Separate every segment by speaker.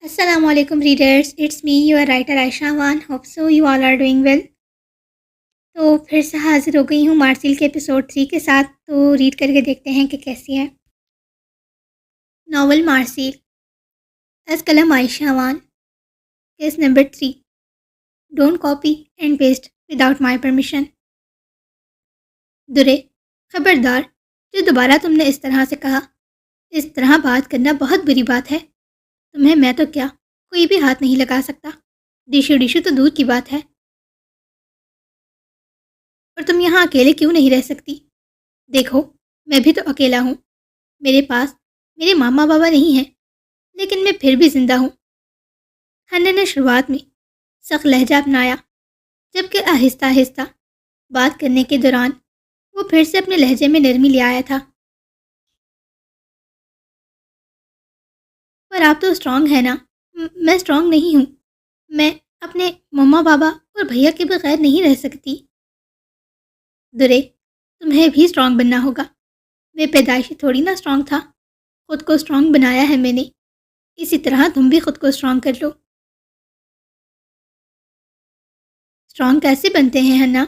Speaker 1: Assalamu alaikum readers, it's me your writer Aisha Wan. Hope so you all are doing well. تو پھر سے حاضر ہو گئی ہوں مارسیل کے ایپیسوڈ 3 کے ساتھ. تو ریڈ کر کے دیکھتے ہیں کہ کیسی ہے ناول مارسیل. از قلم عائشہ وان. Case number 3. Don't copy and paste without my permission. درے خبردار، جو دوبارہ تم نے اس طرح سے کہا. اس طرح بات کرنا بہت بری بات ہے. تمہیں میں تو کیا کوئی بھی ہاتھ نہیں لگا سکتا. ڈیشو تو دور کی بات ہے. اور تم یہاں اکیلے کیوں نہیں رہ سکتی؟ دیکھو، میں بھی تو اکیلا ہوں. میرے پاس میرے ماما بابا نہیں ہیں، لیکن میں پھر بھی زندہ ہوں. ہنّا نے شروعات میں سخت لہجہ اپنایا، جبکہ آہستہ آہستہ بات کرنے کے دوران وہ پھر سے اپنے لہجے میں نرمی لے آیا تھا. پر آپ تو اسٹرانگ ہیں نا. میں اسٹرانگ نہیں ہوں. میں اپنے مما بابا اور بھیا کے بغیر نہیں رہ سکتی. درے، تمہیں بھی اسٹرانگ بننا ہوگا. میں پیدائشی تھوڑی نا اسٹرانگ تھا. خود کو اسٹرانگ بنایا ہے میں نے. اسی طرح تم بھی خود کو اسٹرانگ کر لو. اسٹرانگ کیسے بنتے ہیں ہنّا؟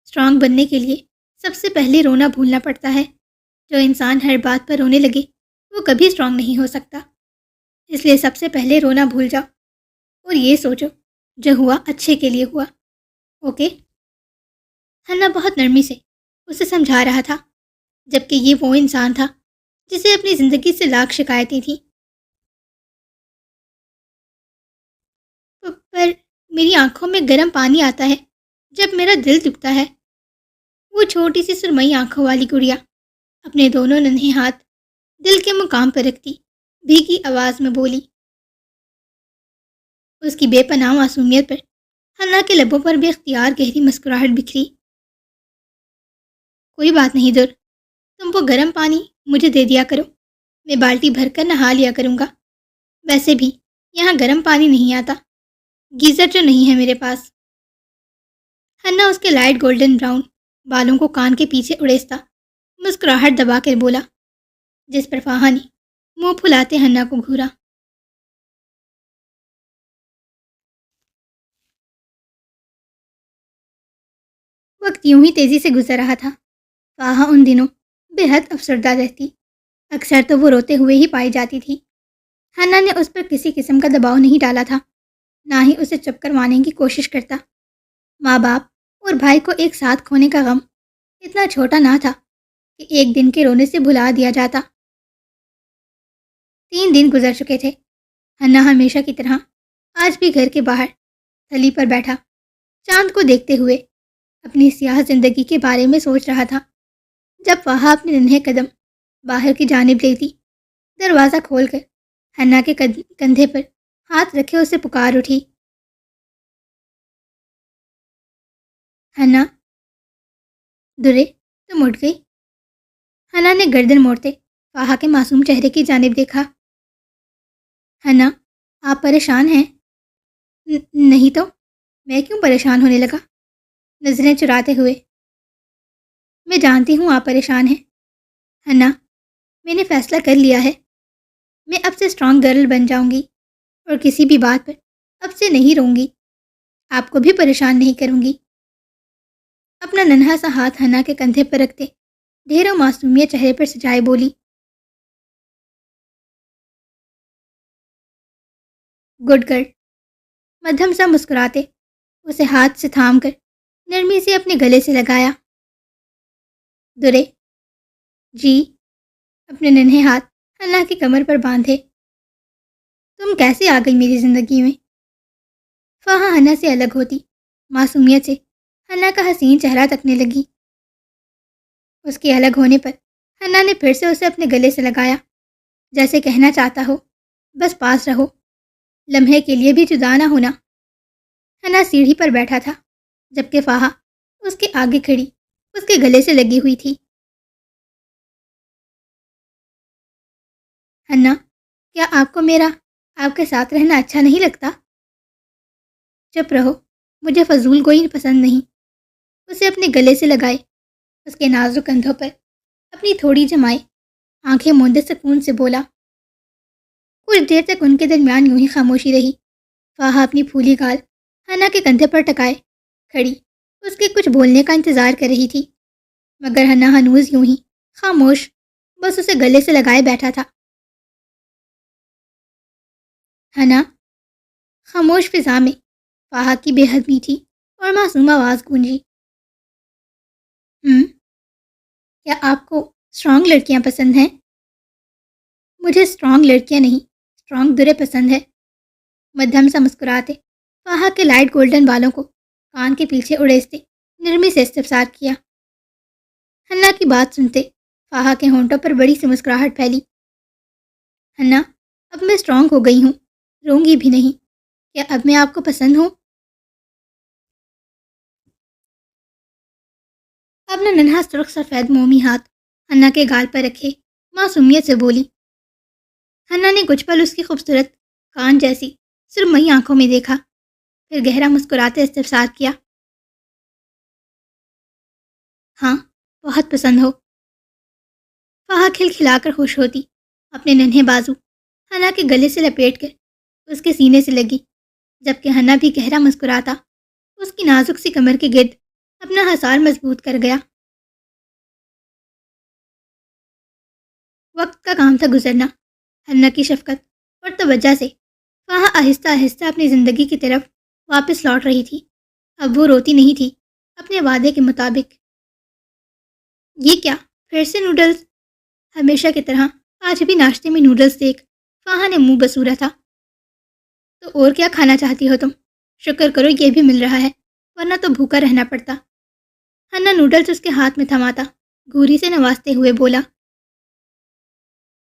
Speaker 1: اسٹرانگ بننے کے لیے سب سے پہلے رونا بھولنا پڑتا ہے. جو انسان ہر بات پر رونے لگے وہ کبھی اسٹرانگ نہیں ہو سکتا. اس لیے سب سے پہلے رونا بھول جاؤ اور یہ سوچو جو ہوا اچھے کے لیے ہوا. اوکے؟ ہنّا بہت نرمی سے اسے سمجھا رہا تھا، جبکہ یہ وہ انسان تھا جسے اپنی زندگی سے لاکھ شکایتیں تھیں. پر میری آنکھوں میں گرم پانی آتا ہے جب میرا دل دکھتا ہے. وہ چھوٹی سی سرمئی آنکھوں والی گڑیا اپنے دونوں ننھے ہاتھ دل کے مقام پر رکھتی بھیگی آواز میں بولی. اس کی بے پناہ معصومیت پر ہنّا کے لبوں پر بے اختیار گہری مسکراہٹ بکھری. کوئی بات نہیں در، تم وہ گرم پانی مجھے دے دیا کرو. میں بالٹی بھر کر نہا لیا کروں گا. ویسے بھی یہاں گرم پانی نہیں آتا. گیزر جو نہیں ہے میرے پاس. ہنّا اس کے لائٹ گولڈن براؤن بالوں کو کان کے پیچھے اڑیستا مسکراہٹ دبا کر بولا، جس پر فاہا نے منہ پھلاتے ہنّا کو گھورا. وقت یوں ہی تیزی سے گزر رہا تھا. فاہا ان دنوں بے حد افسردہ رہتی. اکثر تو وہ روتے ہوئے ہی پائی جاتی تھی. ہنّا نے اس پر کسی قسم کا دباؤ نہیں ڈالا تھا، نہ ہی اسے چپ کروانے کی کوشش کرتا. ماں باپ اور بھائی کو ایک ساتھ کھونے کا غم اتنا چھوٹا نہ تھا کہ ایک دن کے رونے سے بھلا دیا جاتا. 3 دن گزر چکے تھے. ہنّا ہمیشہ کی طرح آج بھی گھر کے باہر تھلی پر بیٹھا چاند کو دیکھتے ہوئے اپنی سیاہ زندگی کے بارے میں سوچ رہا تھا، جب فاہا اپنے ننھے قدم باہر کی جانب لیتی. دروازہ کھول کر ہنّا کے کندھے پر ہاتھ رکھے اسے پکار اٹھی. ہنّا، درے، تم اٹھ گئی؟ ہنّا نے گردن موڑتے فاہا کے معصوم چہرے کی جانب دیکھا. ہنّا، آپ پریشان ہیں؟ نہیں تو میں کیوں پریشان ہونے لگا؟ نظریں چراتے ہوئے. میں جانتی ہوں آپ پریشان ہیں ہنّا. میں نے فیصلہ کر لیا ہے. میں اب سے اسٹرانگ گرل بن جاؤں گی اور کسی بھی بات پر اب سے نہیں رہوں گی. آپ کو بھی پریشان نہیں کروں گی. اپنا ننھا سا ہاتھ ہنّا کے کندھے پر رکھتے ڈھیروں معصومیت چہرے پر سجائے بولی، گڈ گرل. مدھم سا مسکراتے اسے ہاتھ سے تھام کر نرمی سے اپنے گلے سے لگایا. درے، جی. اپنے ننھے ہاتھ ہنّا کی کمر پر باندھے. تم کیسے آ گئی میری زندگی میں؟ فاہا ہنّا سے الگ ہوتی معصومیت سے ہنّا کا حسین چہرہ تکنے لگی. اس کے الگ ہونے پر ہنّا نے پھر سے اسے اپنے گلے سے لگایا، جیسے کہنا چاہتا ہو بس پاس رہو، لمحے کے لیے بھی جدا نہ ہونا. ہنّا سیڑھی پر بیٹھا تھا، جبکہ فاہا اس کے آگے کھڑی اس کے گلے سے لگی ہوئی تھی. ہنّا، کیا آپ کو میرا آپ کے ساتھ رہنا اچھا نہیں لگتا؟ چپ رہو، مجھے فضول گوئی پسند نہیں. اسے اپنے گلے سے لگائے اس کے نازک کندھوں پر اپنی تھوڑی جمائے آنکھیں موندے سکون سے بولا، کچھ دیر تک ان کے درمیان یوں ہی خاموشی رہی۔ فاہا اپنی پھولی گال حنا کے کندھے پر ٹکائے کھڑی اس کے کچھ بولنے کا انتظار کر رہی تھی، مگر حنا ہنوز یوں ہی خاموش بس اسے گلے سے لگائے بیٹھا تھا۔ حنا، خاموش فضا میں فاہا کی بے حد میٹھی اور معصوم آواز گونجی۔ کیا آپ کو اسٹرانگ لڑکیاں پسند ہیں؟ مجھے اسٹرانگ لڑکیاں نہیں، اسٹرانگ درے پسند ہے۔ مدھم سا مسکراتے فاہا کے لائٹ گولڈن بالوں کو کان کے پیچھے اڑیستے نرمی سے استفسار کیا۔ حنا کی بات سنتے فاہا کے ہونٹوں پر بڑی سی مسکراہٹ پھیلی۔ حنا، اب میں اسٹرانگ ہو گئی ہوں، روں گی بھی نہیں۔ کیا اب میں آپ کو پسند ہوں؟ اپنا ننھا سرخ سفید مومی ہاتھ حنا کے گال پر رکھے معصومیت سے بولی۔ حنا نے کچھ پل اس کی خوبصورت کان جیسی سرمئی آنکھوں میں دیکھا، پھر گہرا مسکراتے استفسار کیا۔ ہاں، بہت پسند ہو۔ فاہا کھلکھلا کر خوش ہوتی اپنے ننھے بازو حنا کے گلے سے لپیٹ کر اس کے سینے سے لگی، جبکہ حنا بھی گہرا مسکراتا اس کی نازک سی کمر کے گرد اپنا حصار مضبوط کر گیا۔ وقت کا کام تھا گزرنا۔ حنا کی شفقت اور توجہ سے فاہا آہستہ آہستہ اپنی زندگی کی طرف واپس لوٹ رہی تھی۔ اب وہ روتی نہیں تھی، اپنے وعدے کے مطابق۔ یہ کیا، پھر سے نوڈلز؟ ہمیشہ کی طرح آج بھی ناشتے میں نوڈلز دیکھ فاہا نے منہ بسورا تھا۔ تو اور کیا کھانا چاہتی ہو تم؟ شکر کرو یہ بھی مل رہا ہے، ورنہ تو بھوکا رہنا پڑتا۔ حنا نوڈلز اس کے ہاتھ میں تھماتا گوری سے نوازتے ہوئے بولا۔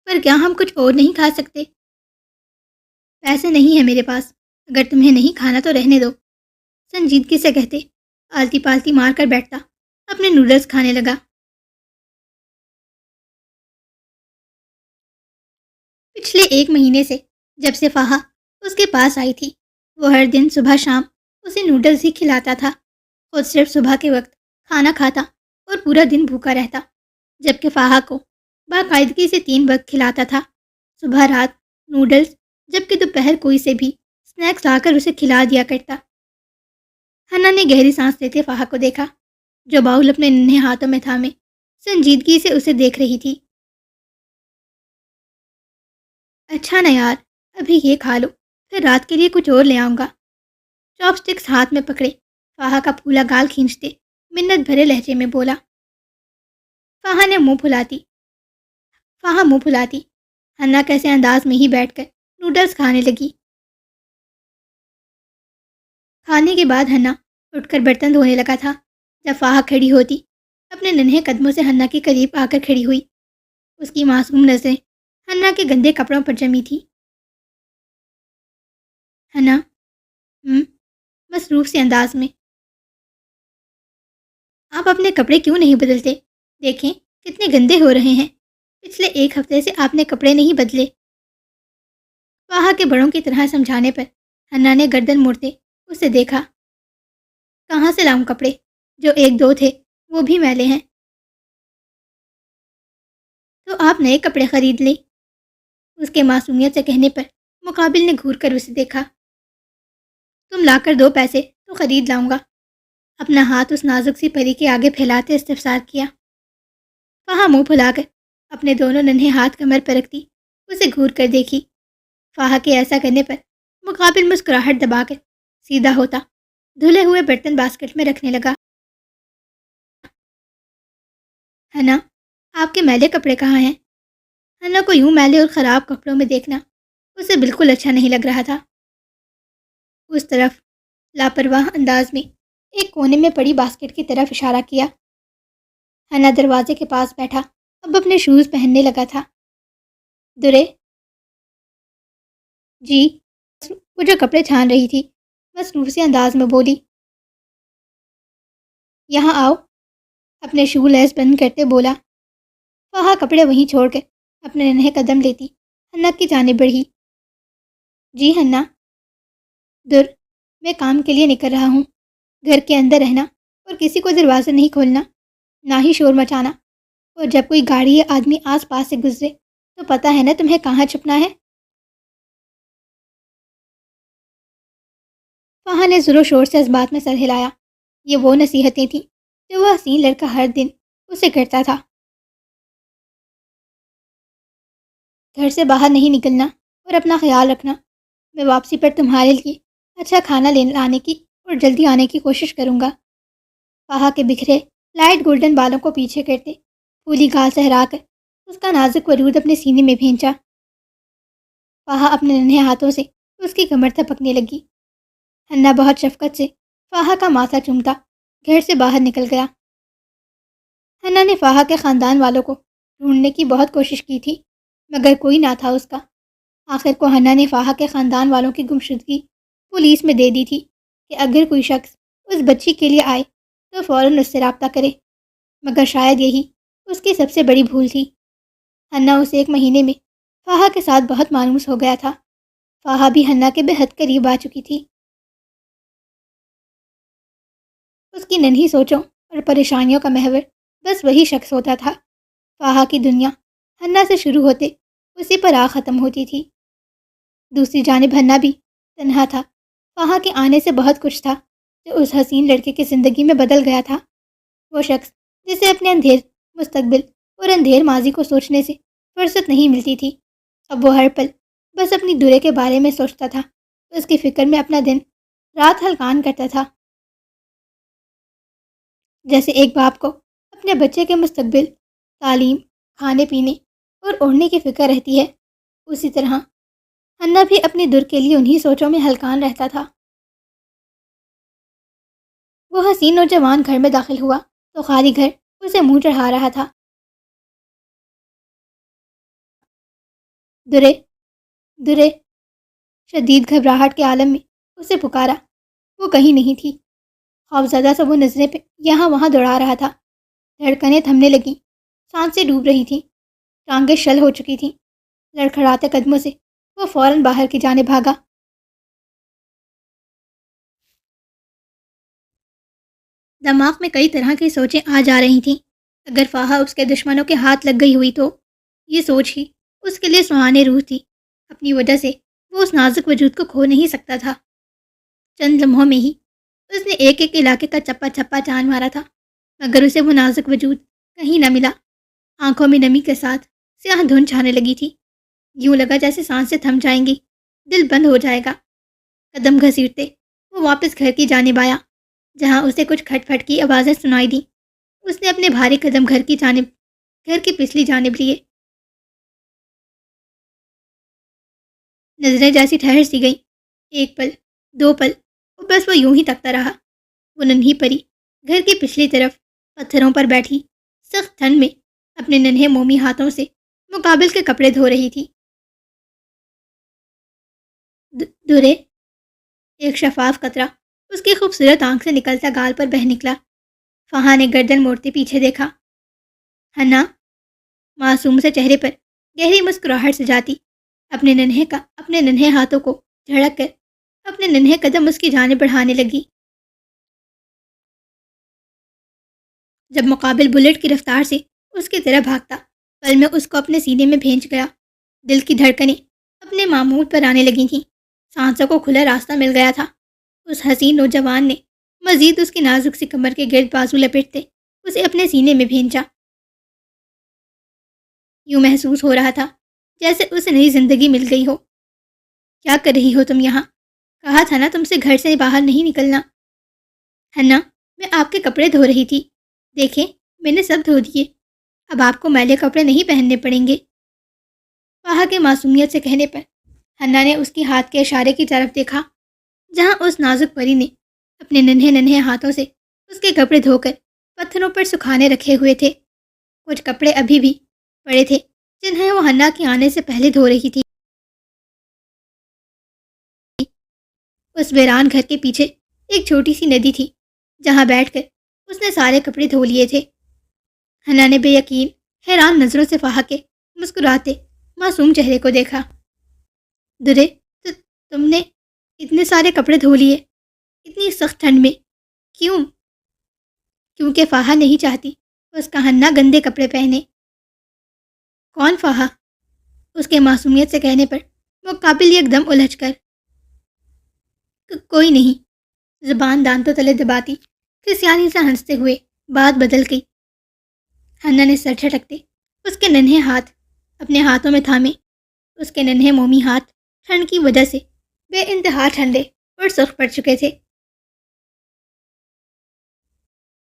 Speaker 1: پر کیا ہم کچھ اور نہیں کھا سکتے؟ پیسے نہیں ہیں میرے پاس، اگر تمہیں نہیں کھانا تو رہنے دو، سنجیدگی سے کہتے آلتی پالتی مار کر بیٹھتا اپنے نوڈلز کھانے لگا۔ پچھلے 1 مہینے سے جب سے فاہا اس کے پاس آئی تھی، وہ ہر دن صبح شام اسے نوڈلز ہی کھلاتا تھا۔ خود صرف صبح کے وقت کھانا کھاتا اور پورا دن بھوکا رہتا، جبکہ فاہا کو باقاعدگی سے 3 وقت کھلاتا تھا، صبح رات نوڈلز، جبکہ دوپہر کوئی سے بھی سنیکس لا کر اسے کھلا دیا کرتا۔ حنا نے گہری سانس لیتے فاہا کو دیکھا، جو باؤل اپنے ننھے ہاتھوں میں تھامے سنجیدگی سے اسے دیکھ رہی تھی۔ اچھا نا یار، ابھی یہ کھا لو، پھر رات کے لیے کچھ اور لے آؤں گا۔ چاپ سٹکس ہاتھ میں پکڑے فاہا کا پھولا گال کھینچتے منت بھرے لہجے میں بولا۔ فاہا منہ پھلاتی حنا کیسے انداز میں ہی بیٹھ کر نوڈلز کھانے لگی۔ کھانے کے بعد حنا اٹھ کر برتن دھونے لگا تھا، جب فاہا کھڑی ہوتی اپنے ننھے قدموں سے حنا کے قریب آ کر کھڑی ہوئی۔ اس کی معصوم نظریں حنا کے گندے کپڑوں پر جمی تھی۔ حنا، مصروف سے انداز میں، آپ اپنے کپڑے کیوں نہیں بدلتے؟ دیکھیں کتنے گندے ہو رہے ہیں، پچھلے 1 ہفتے سے آپ نے کپڑے نہیں بدلے۔ فاہا کے بڑوں کی طرح سمجھانے پر حنا نے گردن موڑتے اسے دیکھا۔ کہاں سے لاؤں کپڑے؟ جو 1 2 تھے وہ بھی میلے ہیں۔ تو آپ نئے کپڑے خرید لیں۔ اس کے معصومیت سے کہنے پر مقابل نے گھور کر اسے دیکھا۔ تم لا کر دو پیسے تو خرید لاؤں گا۔ اپنا ہاتھ اس نازک سی پری کے آگے پھیلاتے استفسار کیا۔ فاہا منہ پھلا کر اپنے دونوں ننھے ہاتھ کمر پر رکھتی اسے گھور کر دیکھی۔ فاہا کے ایسا کرنے پر مقابل مسکراہٹ دبا کر سیدھا ہوتا دھلے ہوئے برتن باسکٹ میں رکھنے لگا۔ حنا، آپ کے میلے کپڑے کہاں ہیں؟ حنا کو یوں میلے اور خراب کپڑوں میں دیکھنا اسے بالکل اچھا نہیں لگ رہا تھا۔ اس طرف لاپرواہ انداز میں ایک کونے میں پڑی باسکٹ کی طرف اشارہ کیا۔ حنا دروازے کے پاس بیٹھا اب اپنے شوز پہننے لگا تھا۔ درے؟ جی؟ وہ جو کپڑے چھان رہی تھی مصروف سے انداز میں بولی۔ یہاں آؤ، اپنے شو لیس بند کرتے بولا۔ فاہا کپڑے وہیں چھوڑ کر اپنے ننھے قدم لیتی حنا کی جانب بڑھی۔ جی حنا؟ میں کام کے لیے نکل رہا ہوں، گھر کے اندر رہنا اور کسی کو دروازہ نہیں کھولنا، نہ ہی شور مچانا، اور جب کوئی گاڑی یا آدمی آس پاس سے گزرے تو پتہ ہے نا تمہیں کہاں چھپنا ہے۔ فہا نے زور و شور سے اس بات میں سر ہلایا۔ یہ وہ نصیحتیں تھیں جو وہ حسین لڑکا ہر دن اسے کرتا تھا۔ گھر سے باہر نہیں نکلنا اور اپنا خیال رکھنا۔ میں واپسی پر تمہارے لیے اچھا کھانا لانے کی اور جلدی آنے کی کوشش کروں گا۔ فہا کے بکھرے لائٹ گولڈن بالوں کو پیچھے کرتے پھولی گال سہرا کر اس کا نازک وجود اپنے سینے میں بھینچا۔ فہا اپنے ننھے ہاتھوں سے اس کی کمر تھپکنے لگی۔ ہنا بہت شفقت سے فہا کا ماتھا چومتا گھر سے باہر نکل گیا۔ ہنا نے فہا کے خاندان والوں کو ڈھونڈنے کی بہت کوشش کی تھی، مگر کوئی نہ تھا اس کا۔ آخر کو ہنا نے فہا کے خاندان والوں کی گمشدگی پولیس میں دے دی تھی کہ اگر کوئی شخص اس بچی کے لیے آئے تو فوراً اس سے رابطہ کرے، مگر شاید یہی اس کی سب سے بڑی بھول تھی۔ ہنا اس 1 مہینے میں فہا کے ساتھ بہت مانوس ہو گیا تھا۔ فہا بھی ہنا کے بے حد قریب آ چکی تھی۔ اس کی ننھی سوچوں اور پریشانیوں کا محور بس وہی شخص ہوتا تھا۔ فہا کی دنیا ہنا سے شروع ہوتے اسی پر آ ختم ہوتی تھی۔ دوسری جانب ہنا بھی تنہا تھا۔ فہا کے آنے سے بہت کچھ تھا جو اس حسین لڑکے کی زندگی میں بدل گیا تھا۔ وہ شخص جسے اپنے اندھیر مستقبل اور اندھیر ماضی کو سوچنے سے فرصت نہیں ملتی تھی، اب وہ ہر پل بس اپنی دورے کے بارے میں سوچتا تھا، اس کی فکر میں اپنا دن رات ہلکان کرتا تھا۔ جیسے ایک باپ کو اپنے بچے کے مستقبل، تعلیم، کھانے پینے اور اوڑھنے کی فکر رہتی ہے، اسی طرح ہنا بھی اپنی دور کے لیے انہی سوچوں میں ہلکان رہتا تھا۔ وہ حسین نوجوان گھر میں داخل ہوا تو خالی گھر اسے منہ چڑھا رہا تھا۔ درے درے شدید گھبراہٹ کے عالم میں اسے پکارا۔ وہ کہیں نہیں تھی۔ خوفزدہ سے وہ نظریں پہ یہاں وہاں دوڑا رہا تھا۔ دھڑکنیں تھمنے لگیں، سانسیں ڈوب رہی تھیں، ٹانگیں شل ہو چکی تھیں۔ لڑکھڑاتے قدموں سے وہ فوراً باہر کی جانب بھاگا۔ دماغ میں کئی طرح کی سوچیں آ جا رہی تھیں۔ اگر فہا اس کے دشمنوں کے ہاتھ لگ گئی ہوئی تو یہ سوچ ہی اس کے لیے سہانے روح تھی۔ اپنی وجہ سے وہ اس نازک وجود کو کھو نہیں سکتا تھا۔ چند لمحوں میں ہی اس نے ایک ایک علاقے کا چپا چپا جان مارا تھا، مگر اسے وہ نازک وجود کہیں نہ ملا۔ آنکھوں میں نمی کے ساتھ سیاہ دھند چھانے لگی تھی۔ یوں لگا جیسے سانسیں تھم جائیں گی، دل بند ہو جائے گا۔ قدم گھسیٹتے وہ واپس گھر کی جانب آیا، جہاں اسے کچھ کھٹ پھٹ کی آوازیں سنائی دیں۔ اس نے اپنے بھاری قدم گھر کی پچھلی جانب لیے۔ نظریں جیسی ٹھہر سی گئی۔ 1 پل، 2 پل، اور بس وہ یوں ہی تکتا رہا۔ وہ ننھی پری گھر کی پچھلی طرف پتھروں پر بیٹھی سخت ٹھنڈ میں اپنے ننھے مومی ہاتھوں سے مقابل کے کپڑے دھو رہی تھی۔ درے ایک شفاف قطرہ اس کی خوبصورت آنکھ سے نکلتا گال پر بہہ نکلا۔ فہا نے گردن موڑتے پیچھے دیکھا۔ ہنا معصوم سے چہرے پر گہری مسکراہٹ سجاتی اپنے ننھے ہاتھوں کو جھڑک کر اپنے ننھے قدم اس کی جانب بڑھانے لگی۔ جب مقابل بلٹ کی رفتار سے اس کی طرح بھاگتا، پل میں اس کو اپنے سینے میں بھینچ گیا۔ دل کی دھڑکنیں اپنے معمول پر آنے لگی تھیں۔ سانسوں کو کھلا راستہ مل گیا تھا۔ اس حسین نوجوان نے مزید اس کی نازک سی کمر کے گرد بازو لپیٹتے اسے اپنے سینے میں بھینچا۔ یوں محسوس ہو رہا تھا جیسے اسے نئی زندگی مل گئی ہو۔ کیا کر رہی ہو تم یہاں؟ کہا تھا نا تم سے گھر سے باہر نہیں نکلنا۔ ہنا، میں آپ کے کپڑے دھو رہی تھی۔ دیکھیں، میں نے سب دھو دیے۔ اب آپ کو میلے کپڑے نہیں پہننے پڑیں گے۔ فہا کے معصومیت سے کہنے پر ہنا نے اس کی ہاتھ کے اشارے کی طرف دیکھا، جہاں اس نازک پری نے اپنے ننھے ہاتھوں سے اس کے کپڑے دھو کر پتھروں پر سکھانے رکھے ہوئے تھے۔ کچھ کپڑے ابھی بھی پڑے تھے جنہیں وہ ہنا کے آنے سے پہلے دھو رہی تھی۔ اس ویران گھر کے پیچھے ایک چھوٹی سی ندی تھی، جہاں بیٹھ کر اس نے سارے کپڑے دھو لیے تھے۔ ہنا نے بے یقین حیران نظروں سے فہا کے مسکراتے معصوم چہرے کو دیکھا۔ درے، تم نے اتنے سارے کپڑے دھو لیے اتنی سخت ٹھنڈ میں؟ کیوں؟ کیونکہ فہا نہیں چاہتی اس کا ہنا گندے کپڑے پہنے۔ کون فہا؟ اس کے معصومیت سے کہنے پر مقابل ایک دم الجھ کر کوئی نہیں، زبان دانتوں تلے دباتی کھسیانی سے ہنستے ہوئے بات بدل گئی۔ ہنا نے سر جھٹکتے اس کے ننھے ہاتھ اپنے ہاتھوں میں تھامے۔ اس کے ننھے مومی ہاتھ ٹھنڈ کی وجہ سے بے انتہا ٹھنڈے اور سرخ پڑ چکے تھے۔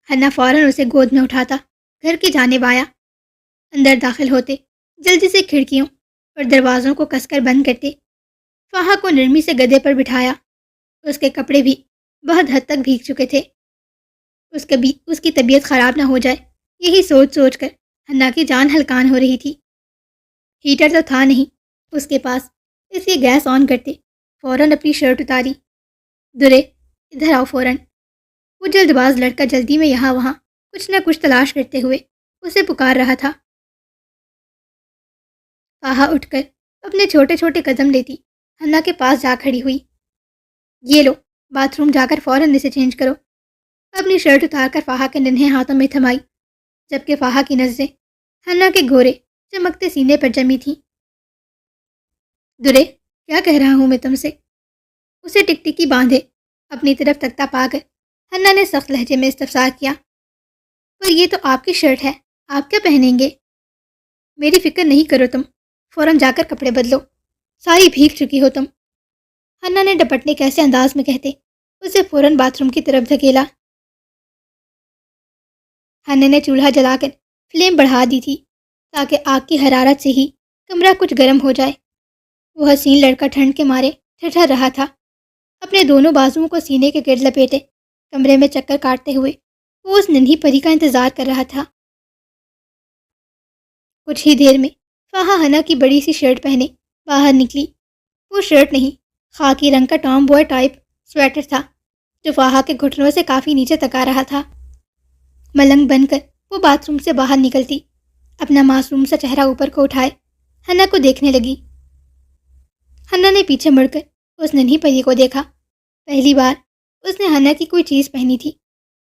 Speaker 1: ہنا فوراً اسے گود میں اٹھاتا گھر کی جانب آیا۔ اندر داخل ہوتے جلدی سے کھڑکیوں اور دروازوں کو کس کر بند کرتے فہا کو نرمی سے گدے پر بٹھایا۔ اس کے کپڑے بھی بہت حد تک بھیگ چکے تھے۔ اس کی طبیعت خراب نہ ہو جائے، یہی سوچ سوچ کر ہنا کی جان ہلکان ہو رہی تھی۔ ہیٹر تو تھا نہیں اس کے پاس، اس لیے گیس آن کرتے فوراً اپنی شرٹ اتاری۔ درے ادھر آؤ فوراً۔ وہ جلد باز لڑکا جلدی میں یہاں وہاں کچھ نہ کچھ تلاش کرتے ہوئے اسے پکار رہا تھا۔ فہا اٹھ کر اپنے چھوٹے چھوٹے قدم لیتی ہنا کے پاس جا کھڑی ہوئی۔ یہ لو، باتھ روم جا کر فوراً اسے چینج کرو۔ اپنی شرٹ اتار کر فہا کے ننھے ہاتھوں میں تھمائی، جبکہ فہا کی نظریں ہنا کے گورے چمکتے سینے پر جمی تھیں۔ درے، کیا کہہ رہا ہوں میں تم سے؟ اسے ٹکٹکی باندھے اپنی طرف تکتا پا کر ہنا نے سخت لہجے میں استفسار کیا۔ پر یہ تو آپ کی شرٹ ہے، آپ کیا پہنیں گے؟ میری فکر نہیں کرو تم، فوراً جا کر کپڑے بدلو، ساری بھیگ چکی ہو تم۔ ہنا نے ڈپٹنے کیسے انداز میں کہتے اسے فوراً باتھ روم کی طرف دھکیلا۔ ہنا نے چولہا جلا کر فلیم بڑھا دی تھی تاکہ آگ کی حرارت سے ہی کمرہ کچھ گرم ہو جائے۔ وہ حسین لڑکا ٹھنڈ کے مارے ٹھٹھر رہا تھا۔ اپنے دونوں بازوؤں کو سینے کے گرد لپیٹے کمرے میں چکر کاٹتے ہوئے وہ اس ننھی پری کا انتظار کر رہا تھا۔ کچھ ہی دیر میں فہا ہنا کی بڑی سی شرٹ پہنے باہر نکلی۔ وہ شرٹ نہیں، خاکی رنگ کا ٹام بوائے ٹائپ سویٹر تھا جو فہا کے گھٹنوں سے کافی نیچے تک آ رہا تھا۔ ملنگ بن کر وہ باتھ روم سے باہر نکلتی اپنا معصوم سا چہرہ اوپر کو اٹھائے ہنا کو دیکھنے لگی۔ ہنا نے پیچھے مڑ کر اس ننھی پری کو دیکھا۔ پہلی بار اس نے ہنا کی کوئی چیز پہنی تھی۔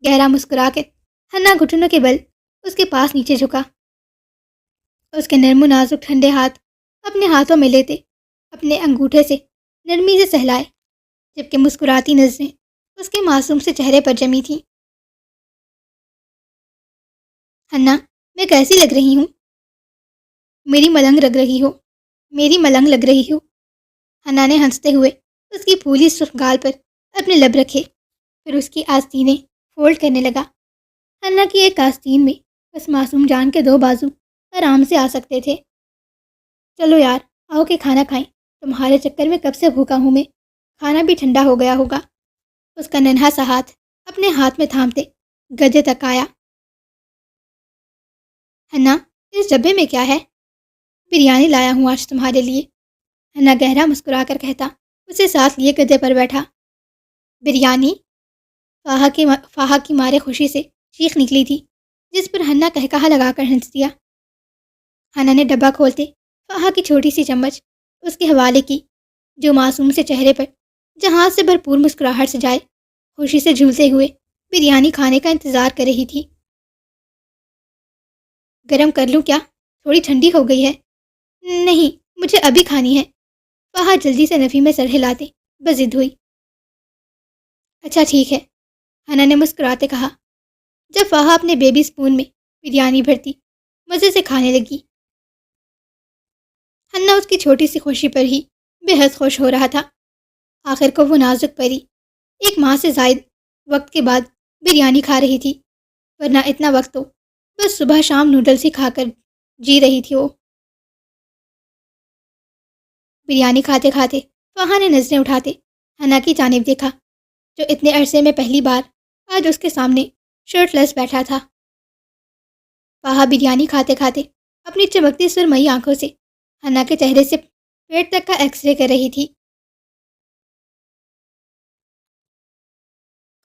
Speaker 1: گہرا مسکرا کر ہنا گھٹنوں کے بل اس کے پاس نیچے جھکا۔ اس کے نرم و نازک ٹھنڈے ہاتھ اپنے ہاتھوں میں لیتے اپنے انگوٹھے سے نرمی سے سہلائے، جبکہ مسکراتی نظریں اس کے معصوم سے چہرے پر جمی تھیں۔ ہنا، میں کیسی لگ رہی ہوں؟ میری ملنگ لگ رہی ہو، میری ملنگ لگ رہی ہو۔ ہنا نے ہنستے ہوئے اس کی پھولی سرخ گال پر اپنے لب رکھے، پھر اس کی آستینیں فولڈ کرنے لگا۔ ہنا کی ایک آستین میں اس معصوم جان کے دو بازو آرام سے آ سکتے تھے۔ چلو یار، آؤ کہ کھانا کھائیں، تمہارے چکر میں کب سے بھوکا ہوں میں، کھانا بھی ٹھنڈا ہو گیا ہوگا۔ اس کا ننھا سا ہاتھ اپنے ہاتھ میں تھامتے گدے تک آیا۔ ہنا، اس ڈبے میں کیا ہے؟ بریانی لایا ہوں آج تمہارے لیے، ہنا گہرا مسکرا کر کہتا اسے ساتھ لیے گدے پر بیٹھا۔ بریانی؟ فہا کی مارے خوشی سے چیخ نکلی تھی، جس پر ہنا کہکہا لگا کر ہنس دیا۔ ہنا نے ڈبہ کھولتے فہا کی چھوٹی سی چمچ اس کے حوالے کی، جو معصوم سے چہرے پر جہاں سے بھرپور مسکراہٹ سے جائے خوشی سے جھولتے ہوئے بریانی کھانے کا انتظار کر رہی تھی۔ گرم کر لوں کیا؟ تھوڑی ٹھنڈی ہو گئی ہے۔ نہیں، مجھے ابھی کھانی ہے، فہا جلدی سے نفی میں سر ہلاتے بضد ہوئی۔ اچھا ٹھیک ہے، ہنا نے مسکراتے کہا، جب فہا اپنے بیبی اسپون میں بریانی بھرتی مزے سے کھانے لگی۔ ہنا اس کی چھوٹی سی خوشی پر ہی بے حد خوش ہو رہا تھا۔ آخر کو وہ نازک پری ایک ماہ سے زائد وقت کے بعد بریانی کھا رہی تھی، ورنہ اتنا وقت تو بس صبح شام نوڈلز ہی کھا کر جی رہی تھی وہ۔ بریانی کھاتے کھاتے فہا نے نظریں اٹھاتے ہنا کی جانب دیکھا، جو اتنے عرصے میں پہلی بار آج اس کے سامنے شرٹ لیس بیٹھا تھا۔ فہا بریانی کھاتے کھاتے اپنی چمکتی سرمئی آنکھوں سے ہنا کے چہرے سے پیٹ تک کا ایکس رے کر رہی تھی۔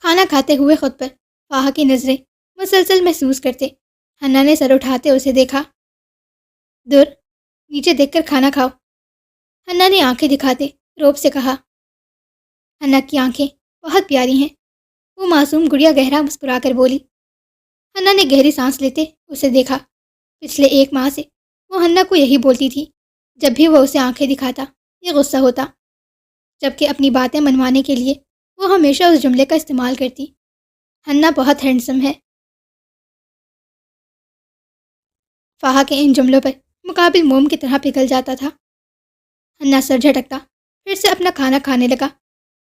Speaker 1: کھانا کھاتے ہوئے خود پر فہا کی نظریں مسلسل محسوس کرتے ہنا نے سر اٹھاتے اسے دیکھا۔ دور، نیچے دیکھ کر کھانا کھاؤ، ہنا نے آنکھیں دکھاتے روب سے کہا۔ ہنا کی آنکھیں بہت پیاری ہیں، وہ معصوم گڑیا گہرا مسکرا کر بولی۔ ہنا نے گہری سانس لیتے اسے دیکھا۔ پچھلے ایک ماہ سے وہ ہنا کو یہی بولتی تھی جب بھی وہ اسے آنکھیں دکھاتا یا غصہ ہوتا، جبکہ اپنی باتیں منوانے کے لیے وہ وہ ہمیشہ اس جملے کا استعمال کرتی، ہنا بہت ہینڈسم ہے۔ فہا کے ان جملوں پر مقابل موم کی طرح پگھل جاتا تھا۔ ہنا سر جھٹکتا پھر سے اپنا کھانا کھانے لگا،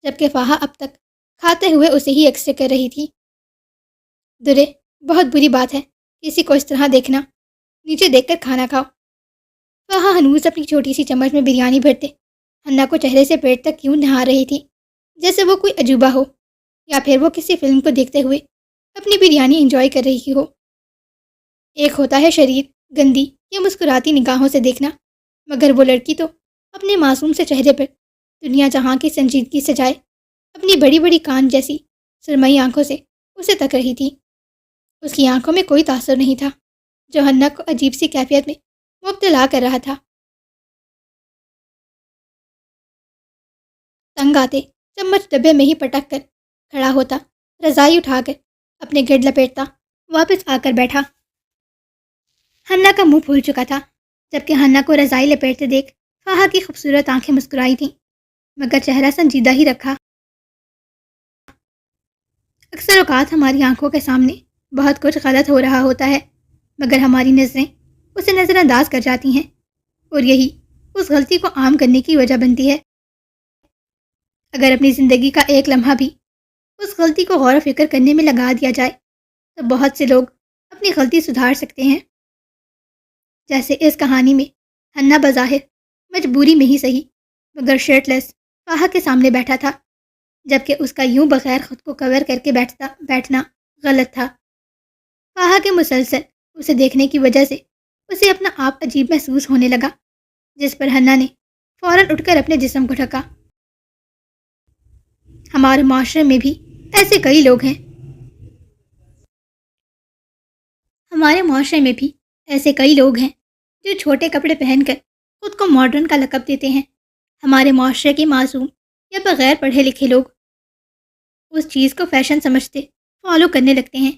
Speaker 1: جبکہ فہا اب تک کھاتے ہوئے اسے ہی ایکسرے کر رہی تھی۔ درے، بہت بری بات ہے کسی کو اس طرح دیکھنا، نیچے دیکھ کر کھانا کھاؤ۔ فہا ہنوز اپنی چھوٹی سی چمچ میں بریانی بھرتے ہنا کو چہرے سے پیٹ تک کیوں نہار رہی تھی، جیسے وہ کوئی عجوبہ ہو، یا پھر وہ کسی فلم کو دیکھتے ہوئے اپنی بریانی انجوائے کر رہی ہو۔ ایک ہوتا ہے شریر، گندی یا مسکراتی نگاہوں سے دیکھنا، مگر وہ لڑکی تو اپنے معصوم سے چہرے پر دنیا جہاں کی سنجیدگی سجائے اپنی بڑی بڑی کان جیسی سرمئی آنکھوں سے اسے تک رہی تھی۔ اس کی آنکھوں میں کوئی تاثر نہیں تھا جو ہنا کو عجیب سی کیفیت میں مبتلا کر رہا تھا۔ تنگ آتے چمچ ڈبے میں ہی پٹک کر کھڑا ہوتا، رضائی اٹھا کر اپنے گرد لپیٹتا، واپس آ کر بیٹھا۔ ہنا کا منہ پھول چکا تھا، جبکہ ہنا کو رضائی لپیٹتے دیکھ فہا کی خوبصورت آنکھیں مسکرائی تھیں، مگر چہرہ سنجیدہ ہی رکھا۔ اکثر اوقات ہماری آنکھوں کے سامنے بہت کچھ غلط ہو رہا ہوتا ہے، مگر ہماری نظریں اسے نظر انداز کر جاتی ہیں، اور یہی اس غلطی کو عام کرنے کی وجہ بنتی ہے۔ اگر اپنی زندگی کا ایک لمحہ بھی اس غلطی کو غور و فکر کرنے میں لگا دیا جائے تو بہت سے لوگ اپنی غلطی سدھار سکتے ہیں۔ جیسے اس کہانی میں ہنا بظاہر مجبوری میں ہی صحیح مگر شرٹ لیس فہا کے سامنے بیٹھا تھا، جبکہ اس کا یوں بغیر خود کو کور کر کے بیٹھنا غلط تھا۔ فہا کے مسلسل اسے دیکھنے کی وجہ سے اسے اپنا آپ عجیب محسوس ہونے لگا، جس پر ہنا نے فوراً اٹھ کر اپنے جسم کو ڈھکا۔ ہمارے معاشرے میں بھی ایسے کئی لوگ ہیں جو چھوٹے کپڑے پہن کر خود کو ماڈرن کا لقب دیتے ہیں۔ ہمارے معاشرے کے معصوم یا بغیر پڑھے لکھے لوگ اس چیز کو فیشن سمجھتے فالو کرنے لگتے ہیں۔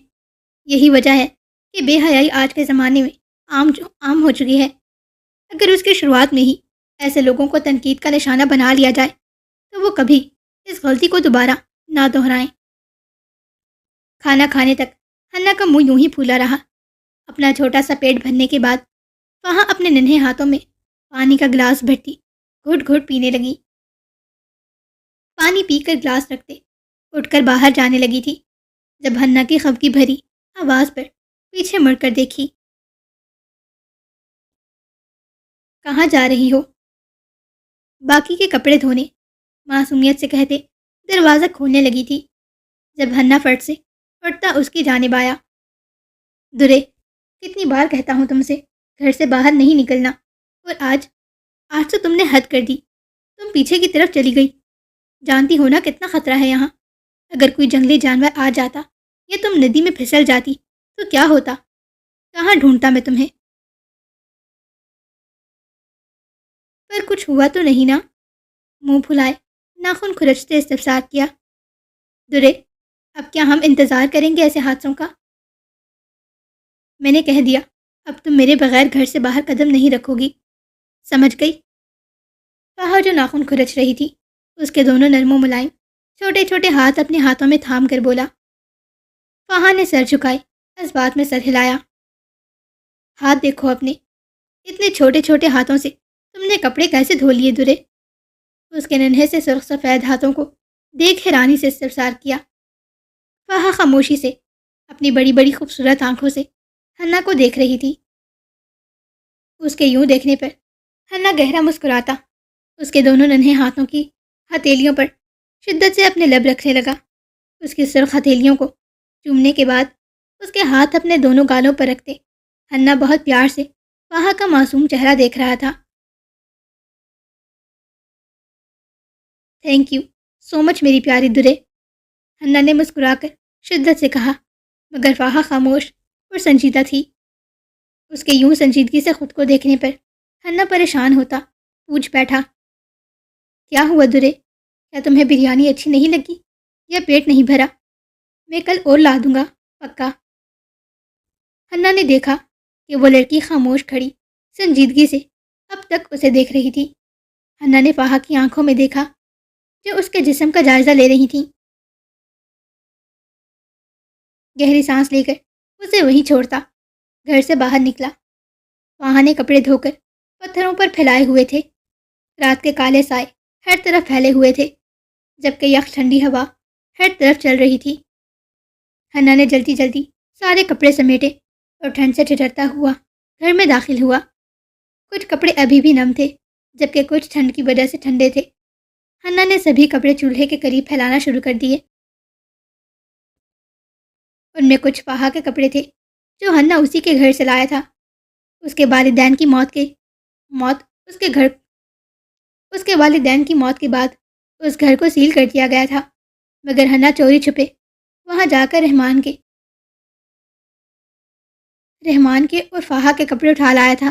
Speaker 1: یہی وجہ ہے کہ بے حیائی آج کے زمانے میں عام ہو چکی ہے۔ اگر اس کی شروعات میں ہی ایسے لوگوں کو تنقید کا نشانہ بنا لیا جائے تو وہ کبھی اس غلطی کو دوبارہ نہ دہرائیں۔ کھانا کھانے تک ہنا کا منہ یوں ہی پھولا رہا۔ اپنا چھوٹا سا پیٹ بھرنے کے بعد وہاں اپنے ننھے ہاتھوں میں پانی کا گلاس بھرتی گھٹ گھٹ پینے لگی۔ پانی پی کر گلاس رکھتے اٹھ کر باہر جانے لگی تھی، جب ہنا کی خفگی بھری آواز پر پیچھے مڑ کر دیکھی۔ کہاں جا رہی ہو؟ باقی کے کپڑے دھونے، معصومیت سے کہتے دروازہ کھولنے لگی تھی، جب ہنا فٹ سے اٹھتا اس کی جانب آیا۔ درے، کتنی بار کہتا ہوں تم سے گھر سے باہر نہیں نکلنا، اور آج تو تم نے حد کر دی، تم پیچھے کی طرف چلی گئی۔ جانتی ہو نا کتنا خطرہ ہے یہاں، اگر کوئی جنگلی جانور آ جاتا یا تم ندی میں پھسل جاتی تو کیا ہوتا؟ کہاں ڈھونڈتا میں تمہیں؟ پر کچھ ہوا تو نہیں نا؟ منہ پھلائے ناخن کھرچتے استفسار کیا۔ درے، اب کیا ہم انتظار کریں گے ایسے حادثوں کا؟ میں نے کہہ دیا، اب تم میرے بغیر گھر سے باہر قدم نہیں رکھو گی، سمجھ گئی؟ فہا جو ناخن کھرچ رہی تھی، اس کے دونوں نرم و ملائم چھوٹے چھوٹے ہاتھ اپنے ہاتھوں میں تھام کر بولا۔ فہا نے سر جھکائے، اس بات میں سر ہلایا۔ ہاتھ دیکھو اپنے، اتنے چھوٹے چھوٹے ہاتھوں سے تم نے کپڑے کیسے دھو لیے درے؟ اس کے ننھے سے سرخ سفید ہاتھوں کو دیکھ حیرانی سے استفسار کیا۔ فہا خاموشی سے اپنی بڑی بڑی خوبصورت آنکھوں سے ہنا کو دیکھ رہی تھی۔ اس کے یوں دیکھنے پر ہنا گہرا مسکراتا اس کے دونوں ننھے ہاتھوں کی ہتھیلیوں پر شدت سے اپنے لب رکھنے لگا۔ اس کی سرخ ہتھیلیوں کو چومنے کے بعد اس کے ہاتھ اپنے دونوں گالوں پر رکھتے ہنا بہت پیار سے فہا کا معصوم چہرہ دیکھ رہا تھا۔ تھینک یو سو مچ میری پیاری درے، ہنا نے مسکرا کر شدت سے کہا، مگر فہا خاموش اور سنجیدہ تھی۔ اس کے یوں سنجیدگی سے خود کو دیکھنے پر ہنا پریشان ہوتا پوچھ بیٹھا، کیا ہوا درے؟ کیا تمہیں بریانی اچھی نہیں لگی یا پیٹ نہیں بھرا؟ میں کل اور لا دوں گا، پکا۔ ہنا نے دیکھا کہ وہ لڑکی خاموش کھڑی سنجیدگی سے اب تک اسے دیکھ رہی تھی۔ ہنا نے فہا کی آنکھوں میں دیکھا جو اس کے جسم کا جائزہ لے رہی تھیں۔ گہری سانس لے کر اسے وہیں چھوڑتا گھر سے باہر نکلا۔ وہاں نے کپڑے دھو کر پتھروں پر پھیلائے ہوئے تھے۔ رات کے کالے سائے ہر طرف پھیلے ہوئے تھے، جبکہ یک ٹھنڈی ہوا ہر طرف چل رہی تھی۔ حنا نے جلدی جلدی سارے کپڑے سمیٹے اور ٹھنڈ سے ٹھٹرتا ہوا گھر میں داخل ہوا۔ کچھ کپڑے ابھی بھی نم تھے، جبکہ کچھ ٹھنڈ کی وجہ سے ٹھنڈے تھے۔ حنا نے سبھی کپڑے چولہے کے قریب پھیلانا شروع کر دیے۔ ان میں کچھ فہا کے کپڑے تھے جو حنا اسی کے گھر سے لایا تھا۔ اس کے والدین کی موت اس کے والدین کی موت کے بعد اس گھر کو سیل کر دیا گیا تھا، مگر حنا چوری چھپے وہاں جا کر رحمان کے اور فہا کے کپڑے اٹھا لایا تھا۔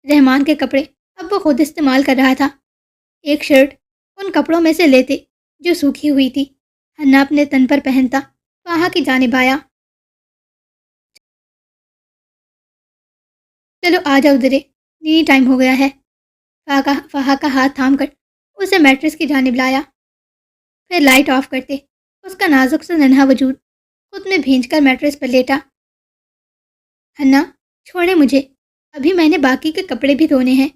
Speaker 1: رحمان کے کپڑے اب وہ خود استعمال کر رہا تھا۔ ایک شرٹ ان کپڑوں میں سے لیتے جو سوکھی ہوئی تھی، حنا اپنے تن پر پہنتا فہا کی جانب آیا۔ چلو آ جاؤ درے، نیند ٹائم ہو گیا ہے۔ فہا کا ہاتھ تھام کر اسے میٹرس کی جانب لایا، پھر لائٹ آف کرتے اس کا نازک سا ننھا وجود خود میں بھیج کر میٹرس پر لیٹا۔ حنا چھوڑے مجھے، ابھی میں نے باقی کے کپڑے بھی دھونے ہیں۔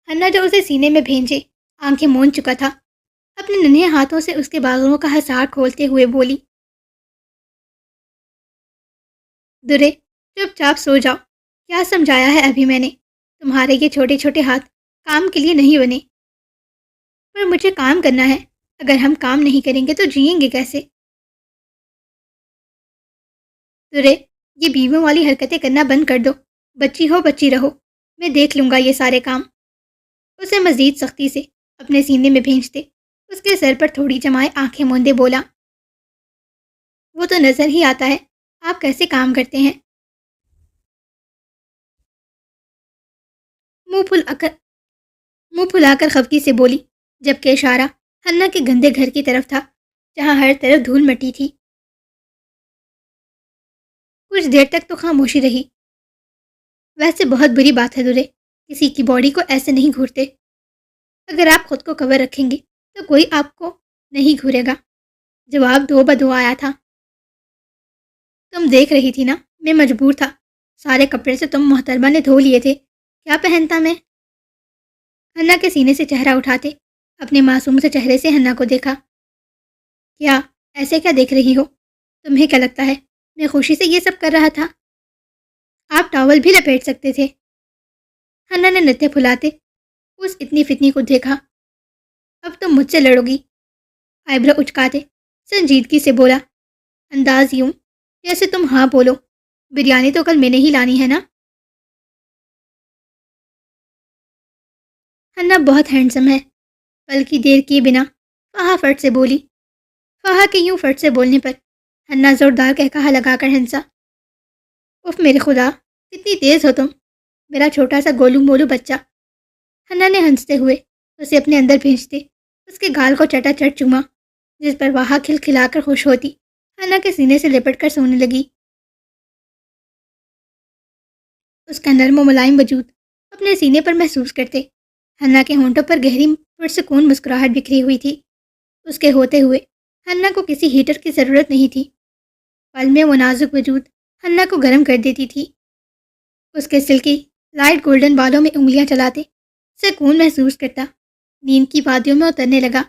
Speaker 1: حنا جو اسے سینے میں بھیجے آنکھیں مون چکا تھا، اپنے ننھے ہاتھوں سے اس کے باغوں کا حصار کھولتے ہوئے بولی، درے چپ چاپ سو جاؤ، کیا سمجھایا ہے ابھی میں نے؟ تمہارے یہ چھوٹے چھوٹے ہاتھ کام کے لیے نہیں بنے۔ پر مجھے کام کرنا ہے، اگر ہم کام نہیں کریں گے تو جئیں گے کیسے؟ درے یہ بیویوں والی حرکتیں کرنا بند کر دو، بچی ہو بچی رہو، میں دیکھ لوں گا یہ سارے کام۔ اسے مزید سختی سے اپنے سینے میں بھیجتے اس کے سر پر تھوڑی جمائے آنکھیں موندے بولا، وہ تو نظر ہی آتا ہے آپ کیسے کام کرتے ہیں۔ منہ پھلا کر خفگی سے بولی، جبکہ اشارہ حنا کے گندے گھر کی طرف تھا جہاں ہر طرف دھول مٹی تھی۔ کچھ دیر تک تو خاموشی رہی۔ ویسے بہت بری بات ہے درے، کسی کی باڈی کو ایسے نہیں گھورتے۔ اگر آپ خود کو کور رکھیں گے تو کوئی آپ کو نہیں گھورے گا۔ جواب دو بدو آیا تھا۔ تم دیکھ رہی تھی نا، میں مجبور تھا، سارے کپڑے سے تم محترمہ نے دھو لیے تھے، کیا پہنتا میں؟ حنا کے سینے سے چہرہ اٹھاتے اپنے معصوم سے چہرے سے حنا کو دیکھا۔ کیا ایسے کیا دیکھ رہی ہو؟ تمہیں کیا لگتا ہے میں خوشی سے یہ سب کر رہا تھا؟ آپ ٹاول بھی لپیٹ سکتے تھے۔ حنا نے نتھے پھلاتے اس اتنی فتنی کو دیکھا۔ اب تم مجھ سے لڑو گی؟ آئیبرو اچکاتے سنجیدگی سے بولا، انداز یوں جیسے تم ہاں بولو، بریانی تو کل میں نے ہی لانی ہے نا؟ حنا بہت ہینڈسم ہے، پل کی دیر کیے بنا فہا فٹ سے بولی۔ فہا کے یوں فٹ سے بولنے پر حنا زوردار کہا لگا کر ہنسا۔ اف میرے خدا، کتنی تیز ہو تم، میرا چھوٹا سا گولو مولو بچہ۔ حنا نے ہنستے ہوئے اسے اپنے اندر بھیجتے اس کے گال کو چٹا چٹ چوما، جس پر وہا کھل کھلا کر خوش ہوتی حنا کے سینے سے لپٹ کر سونے لگی۔ اس کا نرم و ملائم وجود اپنے سینے پر محسوس کرتے حنا کے ہونٹوں پر گہری پرسکون مسکراہٹ بکھری ہوئی تھی۔ اس کے ہوتے ہوئے حنا کو کسی ہیٹر کی ضرورت نہیں تھی۔ پل میں وہ نازک وجود حنا کو گرم کر دیتی تھی۔ اس کے سلکی لائٹ گولڈن بالوں میں انگلیاں چلاتے سکون محسوس کرتا نیند کی وادیوں میں اترنے لگا۔